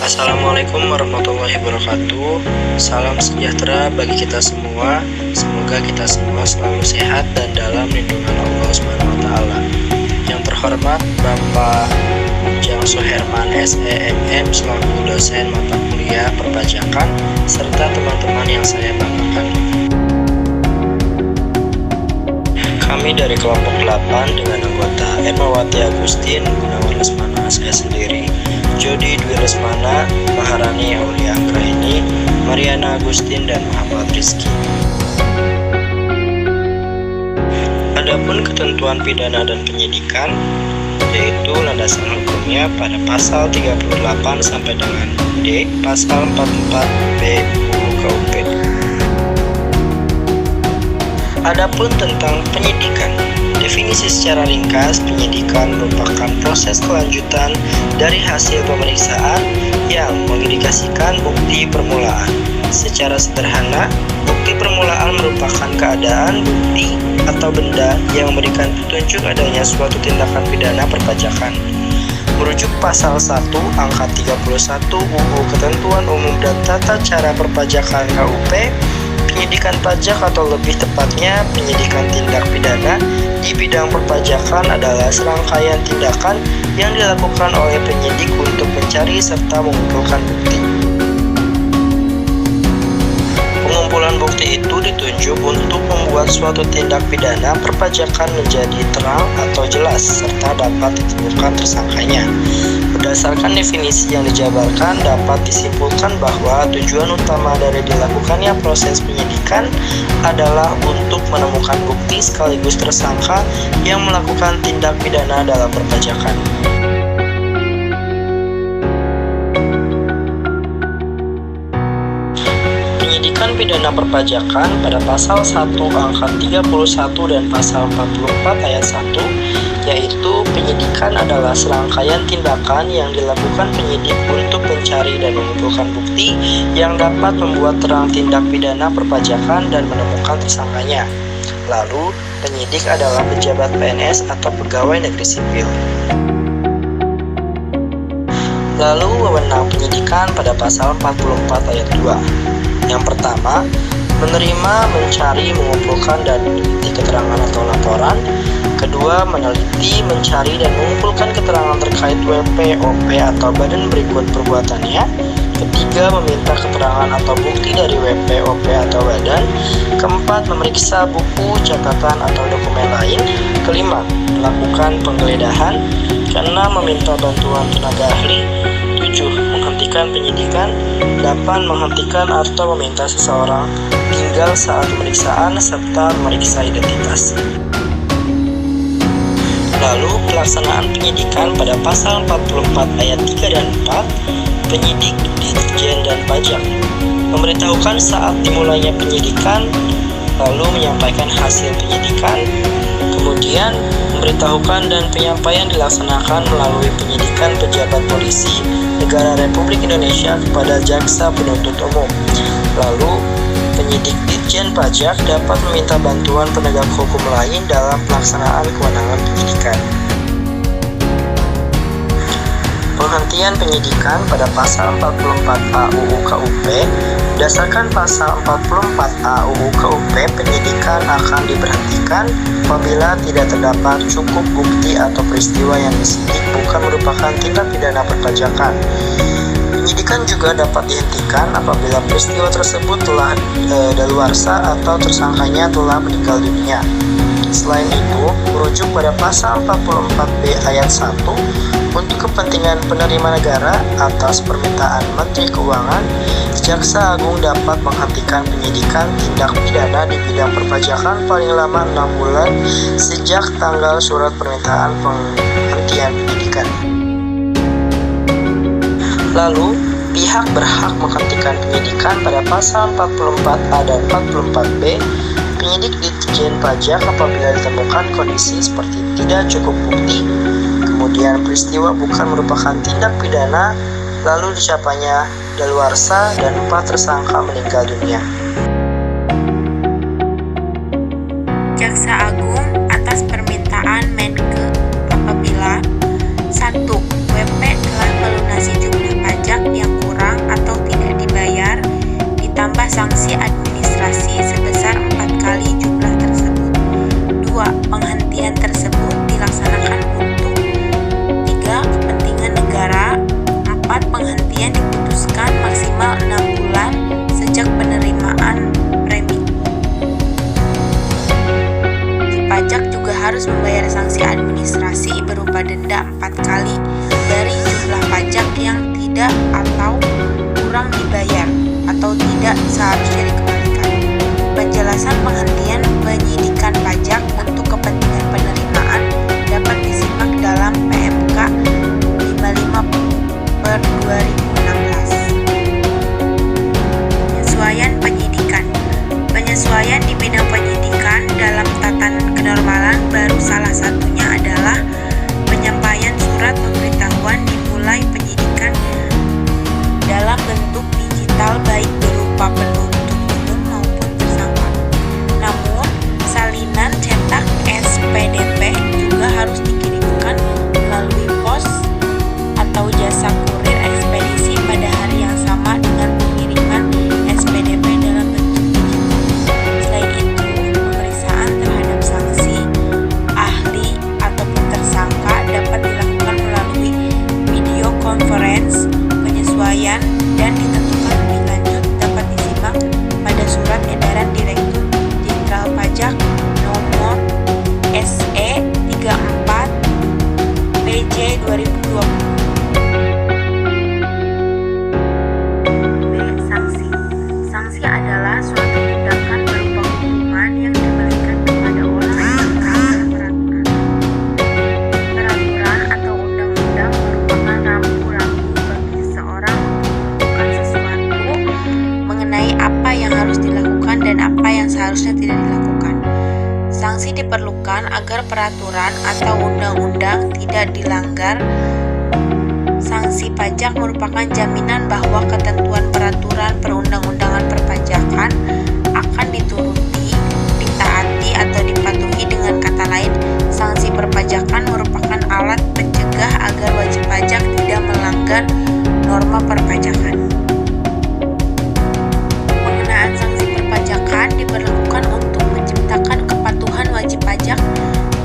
Assalamualaikum warahmatullahi wabarakatuh. Salam sejahtera bagi kita semua. Semoga kita semua selalu sehat dan dalam lindungan Allah SWT. Yang terhormat Bapak Ujang Suherman SEMM selaku dosen mata kuliah perpajakan serta teman-teman yang saya banggakan. Kami dari kelompok 8 dengan anggota Ermawati Agustin, Gunawan Lesmana saya sendiri, Jody Dwi Lesmana, Maharani Aulia Anggraini, Mariana Agustin, dan Muhammad Rizky. Adapun ketentuan pidana dan penyidikan, yaitu landasan hukumnya pada pasal 38 sampai dengan D, pasal 44B UU KUP. Adapun tentang penyidikan, definisi secara ringkas, penyidikan merupakan proses kelanjutan dari hasil pemeriksaan yang mengindikasikan bukti permulaan. Secara sederhana, bukti permulaan merupakan keadaan, bukti, atau benda yang memberikan petunjuk adanya suatu tindakan pidana perpajakan. Merujuk pasal 1 angka 31 UU Ketentuan Umum dan Tata Cara Perpajakan KUP, penyidikan pajak atau lebih tepatnya penyidikan tindak pidana di bidang perpajakan adalah serangkaian tindakan yang dilakukan oleh penyidik untuk mencari serta mengumpulkan bukti. Pengumpulan bukti itu ditunjuk untuk membuat suatu tindak pidana perpajakan menjadi terang atau jelas serta dapat ditemukan tersangkanya. Berdasarkan definisi yang dijabarkan, dapat disimpulkan bahwa tujuan utama dari dilakukannya proses penyidikan adalah untuk menemukan bukti sekaligus tersangka yang melakukan tindak pidana dalam perpajakan. Penyidikan pidana perpajakan pada pasal 1 angka 31 dan pasal 44 ayat 1, yaitu penyidikan adalah serangkaian tindakan yang dilakukan penyidik untuk mencari dan mengumpulkan bukti yang dapat membuat terang tindak pidana perpajakan dan menemukan tersangkanya. Lalu, penyidik adalah pejabat PNS atau pegawai negeri sipil. Lalu, wewenang penyidikan pada pasal 44 ayat 2. Yang pertama, menerima, mencari, mengumpulkan, dan meneliti keterangan atau laporan. Kedua, meneliti, mencari, dan mengumpulkan keterangan terkait WP, OP, atau badan berikut perbuatannya. Ketiga, meminta keterangan atau bukti dari WP, OP, atau badan. Keempat, memeriksa buku, catatan, atau dokumen lain. Kelima, melakukan penggeledahan. Keenam, meminta bantuan tenaga ahli. 7. Menghentikan penyidikan. 8. Menghentikan atau meminta seseorang tinggal saat pemeriksaan serta memeriksa identitas. Lalu, pelaksanaan penyidikan pada pasal 44 ayat 3 dan 4, penyidik, Ditjen dan Pajak memberitahukan saat dimulainya penyidikan, lalu menyampaikan hasil penyidikan, kemudian memberitahukan dan penyampaian dilaksanakan melalui penyidikan pejabat polisi negara Republik Indonesia kepada jaksa penuntut umum. Lalu, penyidik Ditjen Pajak dapat meminta bantuan penegak hukum lain dalam pelaksanaan kewenangan penyidikan. Penghentian penyidikan pada pasal 44A UU KUP. Berdasarkan pasal 44A UU KUP, penyidikan akan diberhentikan apabila tidak terdapat cukup bukti atau peristiwa yang disidik bukan merupakan tindak pidana perpajakan. Penyidikan juga dapat dihentikan apabila peristiwa tersebut telah daluarsa atau tersangkanya telah meninggal dunia. Selain itu, merujuk pada pasal 44B ayat 1, untuk kepentingan penerima negara atas permintaan Menteri Keuangan, Jaksa Agung dapat menghentikan penyidikan tindak pidana di bidang perpajakan paling lama 6 bulan sejak tanggal surat permintaan penghentian penyidikan. Lalu, pihak berhak menghentikan penyidikan pada pasal 44A dan 44B, penyidik Ditjen Pajak apabila ditemukan kondisi seperti tidak cukup bukti, kemudian peristiwa bukan merupakan tindak pidana, lalu dicapainya daluarsa, dan 4 tersangka meninggal dunia. Jaksa Agung atas permintaan Menke apabila 1. WP telah melunasi jumlah pajak yang tidak seharusnya dikembalikan. Penjelasan penghentian penyidikan pajak untuk kepentingan penerimaan dapat disimak dalam PMK 55/2016. Penyesuaian penyidikan. Penyesuaian di bidang penyidikan dalam tatanan kenormalan baru salah satunya adalah penyampaian surat pemberitahuan dimulai penyidikan dalam bentuk digital baik berupa penuntut umum maupun tersangka. Namun, salinan cetak SPDP juga harus dikirimkan melalui pos atau jasa kurir ekspedisi pada hari yang sama dengan pengiriman SPDP dalam bentuk digital. Selain itu, pemeriksaan terhadap saksi, ahli, ataupun tersangka dapat dilakukan melalui video conference. Penyesuaian dan ditentukan lebih lanjut dapat disimak pada Surat Edaran Direktur Jenderal Pajak Nomor SE 34 PJ 2020. B. Sanksi. Sanksi adalah suatu tindakan berupa hukuman yang diberikan kepada orang yang melanggar peraturan. Peraturan atau undang-undang merupakan rambu-rambu bagi seseorang untuk melakukan sesuatu mengenai apa yang harus dilakukan dan apa yang seharusnya tidak dilakukan. Sanksi diperlukan agar peraturan atau undang-undang tidak dilanggar. Sanksi pajak merupakan jaminan bahwa ketentuan peraturan perundang-undangan perpajakan akan dituruti, ditaati, atau dipatuhi. Dengan kata lain, sanksi perpajakan merupakan alat pencegah agar wajib pajak tidak melanggar norma perpajakan. Penggunaan sanksi perpajakan diperlakukan untuk menciptakan kepatuhan wajib pajak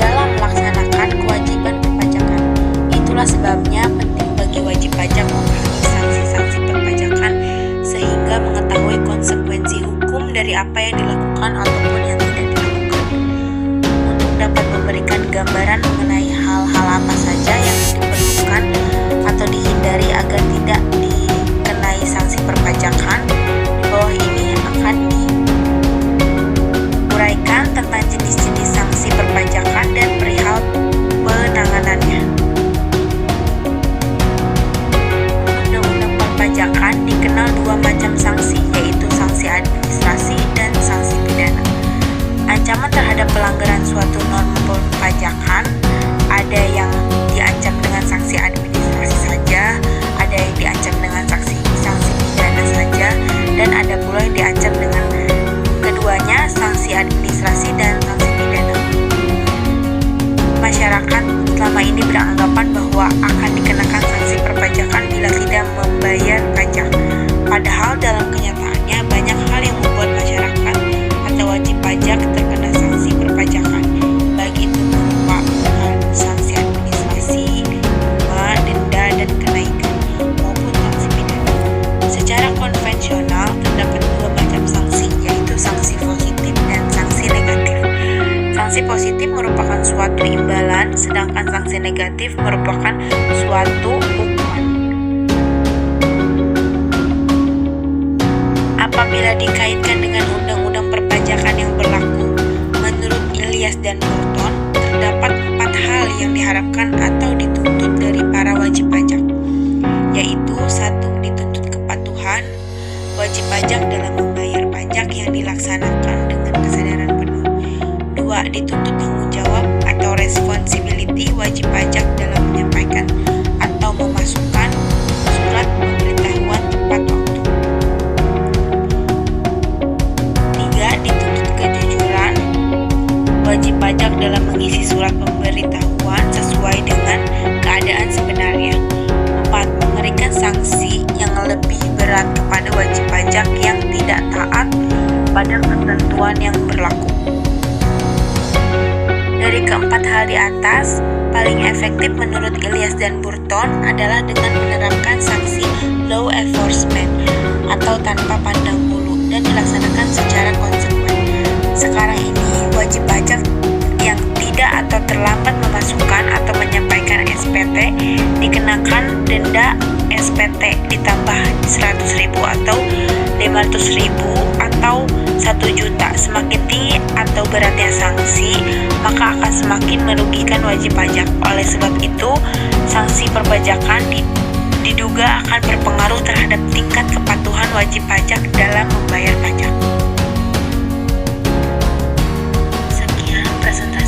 dalam melaksanakan kewajiban perpajakan. Itulah sebabnya penting bagi wajib pajak memahami sanksi-sanksi perpajakan sehingga mengetahui konsekuensi hukum dari apa yang dilakukan ataupun yang tidak dilakukan. Untuk dapat memberikan gambaran mengenai hal-hal apa saja yang diperlukan atau dihindari agar tidak dikenai sanksi perpajakan, di bawah ini akan diuraikan tentang jenis-jenis sanksi perpajakan dan perihal penanganannya. Undang-undang perpajakan dikenal dua macam sanksi, yaitu sanksi administrasi dan sanksi pidana. Ancaman terhadap pelanggaran suatu norma perpajakan ada yang diancam dengan sanksi administrasi saja, ada yang diancam dengan sanksi pidana saja, dan ada pula yang diancam dengan keduanya, sanksi administrasi dan sanksi pidana. Masyarakat selama ini beranggapan bahwa akan dikenakan sanksi perpajakan bila tidak membayar pajak. Padahal dalam kenyataannya banyak hal yang membuat masyarakat atau wajib pajak terkena sanksi perpajakan, baik itu berupa sanksi administrasi, bunga, denda, dan kenaikan, maupun sanksi pidana. Secara konvensional terdapat dua macam sanksi, yaitu sanksi positif dan sanksi negatif. Sanksi positif merupakan suatu imbalan, sedangkan sanksi negatif merupakan suatu hukuman. Apabila dikaitkan dengan undang-undang perpajakan yang berlaku, menurut Ilyas dan Morton, terdapat 4 hal yang diharapkan atau dituntut dari para wajib pajak, yaitu 1. Dituntut kepatuhan wajib pajak dalam membayar pajak yang dilaksanakan dengan kesadaran penuh. 2. Dituntut tanggung jawab atau responsibility wajib pajak dalam menyampaikan atau memasukkan surat pemberitahuan tepat waktu. 3. Dituntut kejujuran wajib pajak dalam mengisi surat pemberitahuan sesuai dengan keadaan sebenarnya. 4. Memberikan sanksi yang lebih berat kepada wajib pajak yang tidak taat pada ketentuan yang berlaku. Dari keempat hal di atas, paling efektif menurut Ilyas dan Burton adalah dengan menerapkan sanksi law enforcement atau tanpa pandang bulu dan dilaksanakan secara konsekuen. Sekarang ini, wajib pajak yang tidak atau terlambat memasukkan atau menyampaikan SPT dikenakan denda SPT ditambah 100.000 atau 500.000 atau 1 juta. Semakin tinggi atau beratnya sanksi, maka akan semakin merugikan wajib pajak. Oleh sebab itu, sanksi perpajakan diduga akan berpengaruh terhadap tingkat kepatuhan wajib pajak dalam membayar pajak. Sekian presentasi